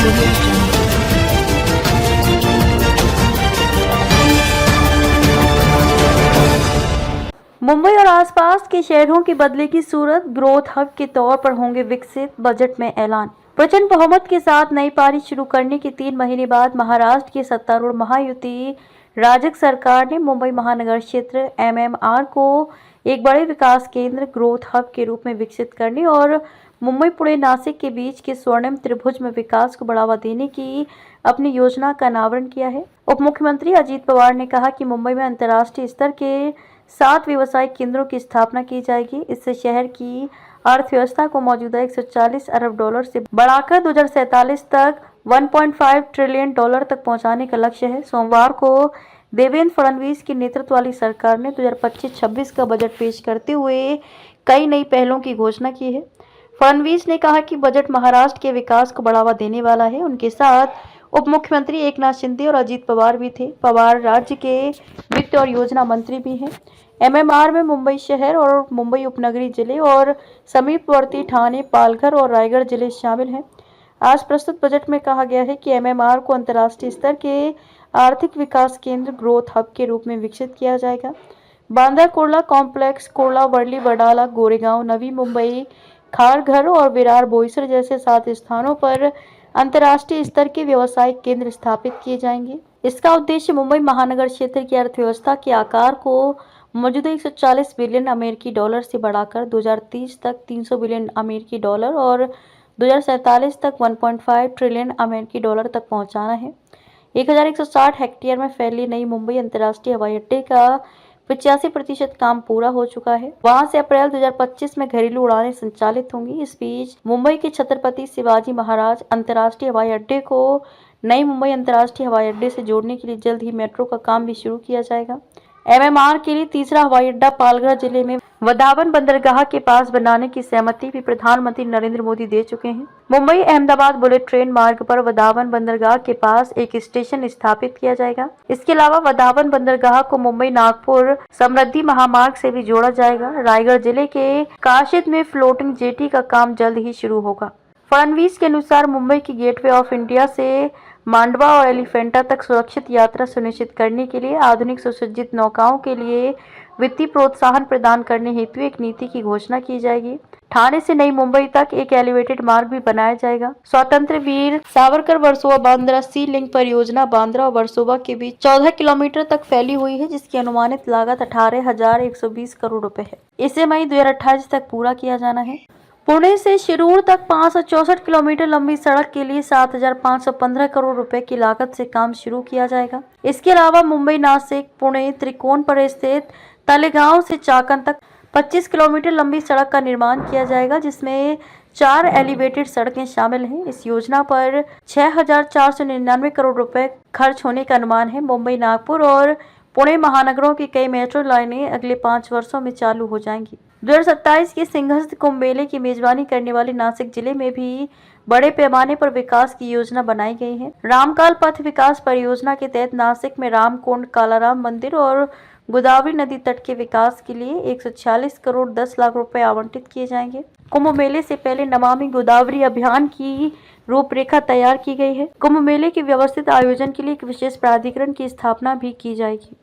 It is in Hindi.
Audio Jungle. मुंबई और आसपास के शहरों की बदलेगी सूरत, ग्रोथ हब के तौर पर होंगे विकसित, बजट में ऐलान। प्रचंड बहुमत के साथ नई पारी शुरू करने के 3 महीने बाद महाराष्ट्र की सत्तारूढ़ महायुति राजग सरकार ने मुंबई महानगर क्षेत्र MMR को एक बड़े विकास केंद्र, ग्रोथ हब के रूप में विकसित करने और मुंबई, पुणे, नासिक के बीच के स्वर्णिम त्रिभुज में विकास को बढ़ावा देने की अपनी योजना का अनावरण किया है। उप मुख्यमंत्री अजीत पवार ने कहा कि मुंबई में अंतर्राष्ट्रीय स्तर के 7 व्यवसायिक केंद्रों की स्थापना की जाएगी। इससे शहर की अर्थव्यवस्था को मौजूदा $140 अरब से बढ़ाकर 2047 तक $1.5 ट्रिलियन तक पहुंचाने का लक्ष्य है। सोमवार को देवेंद्र फडणवीस की नेतृत्व वाली सरकार ने 2025-26 का बजट पेश करते हुए कई नई पहलों की घोषणा की है। फडणवीस ने कहा कि बजट महाराष्ट्र के विकास को बढ़ावा देने वाला है। उनके साथ उप मुख्यमंत्री एकनाथ शिंदे और अजीत पवार भी थे। पवार राज्य के वित्त और योजना मंत्री भी हैं। MMR में मुंबई शहर और मुंबई उपनगरीय जिले और समीपवर्ती ठाणे, पालघर और रायगढ़ जिले शामिल हैं। आज प्रस्तुत बजट में कहा गया है कि MMR को अंतर्राष्ट्रीय स्तर के आर्थिक विकास केंद्र, ग्रोथ हब के रूप में विकसित किया जाएगा। बांद्रा कुर्ला कॉम्प्लेक्स, कुर्ला, वर्ली, वडाला, गोरेगांव, नवी मुंबई, खारघर और विरार, बोईसर जैसे 7 स्थानों पर अंतर्राष्ट्रीय स्तर के व्यवसायिक केंद्र स्थापित किए जाएंगे। इसका उद्देश्य मुंबई महानगर क्षेत्र की अर्थव्यवस्था के आकार को मौजूदा $140 बिलियन अमेरिकी डॉलर से बढ़ाकर 2030 तक $300 बिलियन अमेरिकी डॉलर और 2047 तक $1.5 ट्रिलियन अमेरिकी डॉलर तक पहुंचाना है। 1160 हेक्टेयर में फैली नई मुंबई अंतर्राष्ट्रीय हवाई अड्डे का 85% काम पूरा हो चुका है। वहां से अप्रैल 2025 में घरेलू उड़ानें संचालित होंगी। इस बीच मुंबई के छत्रपति शिवाजी महाराज अंतर्राष्ट्रीय हवाई अड्डे को नई मुंबई अंतर्राष्ट्रीय हवाई अड्डे से जोड़ने के लिए जल्द ही मेट्रो का काम भी शुरू किया जाएगा। MMR के लिए तीसरा हवाई अड्डा पालघर जिले में वदावन बंदरगाह के पास बनाने की सहमति भी प्रधानमंत्री नरेंद्र मोदी दे चुके हैं। मुंबई अहमदाबाद बुलेट ट्रेन मार्ग पर वदावन बंदरगाह के पास एक स्टेशन स्थापित किया जाएगा। इसके अलावा वदावन बंदरगाह को मुंबई नागपुर समृद्धि महामार्ग से भी जोड़ा जाएगा। रायगढ़ जिले के काशिद में फ्लोटिंग जेटी का काम जल्द ही शुरू होगा। फडणवीस के अनुसार मुंबई की गेटवे ऑफ इंडिया से मांडवा और एलिफेंटा तक सुरक्षित यात्रा सुनिश्चित करने के लिए आधुनिक सुसज्जित नौकाओं के लिए वित्तीय प्रोत्साहन प्रदान करने हेतु एक नीति की घोषणा की जाएगी। ठाणे से नई मुंबई तक एक एलिवेटेड मार्ग भी बनाया जाएगा। स्वतंत्र वीर सावरकर वर्सोवा बांद्रा सी लिंक परियोजना बांद्रा और वर्सोवा के बीच 14 किलोमीटर तक फैली हुई है, जिसकी अनुमानित लागत 18,120 करोड़ रुपए है। इसे मई 2028 तक पूरा किया जाना है। पुणे से शिरूर तक 564 किलोमीटर लंबी सड़क के लिए 7,515 करोड़ रुपए की लागत से काम शुरू किया जाएगा। इसके अलावा मुंबई नासिक पुणे त्रिकोण पर स्थित तलेगांव से चाकन तक 25 किलोमीटर लंबी सड़क का निर्माण किया जाएगा, जिसमें 4 एलिवेटेड सड़कें शामिल हैं। इस योजना पर 6,499 करोड़ रुपए खर्च होने का अनुमान है। मुंबई, नागपुर और पुणे महानगरों की कई मेट्रो लाइनें अगले 5 वर्षों में चालू हो जाएंगी। 2027 के सिंहस्थ कुंभ मेले की मेजबानी करने वाले नासिक जिले में भी बड़े पैमाने पर विकास की योजना बनाई गई है। रामकाल पथ विकास परियोजना के तहत नासिक में रामकुंड, कालाराम मंदिर और गोदावरी नदी तट के विकास के लिए 146 करोड़ 10 लाख रुपए आवंटित किए जाएंगे। कुंभ मेले से पहले नमामि गोदावरी अभियान की रूपरेखा तैयार की गई है। कुंभ मेले के व्यवस्थित आयोजन के लिए एक विशेष प्राधिकरण की स्थापना भी की जाएगी।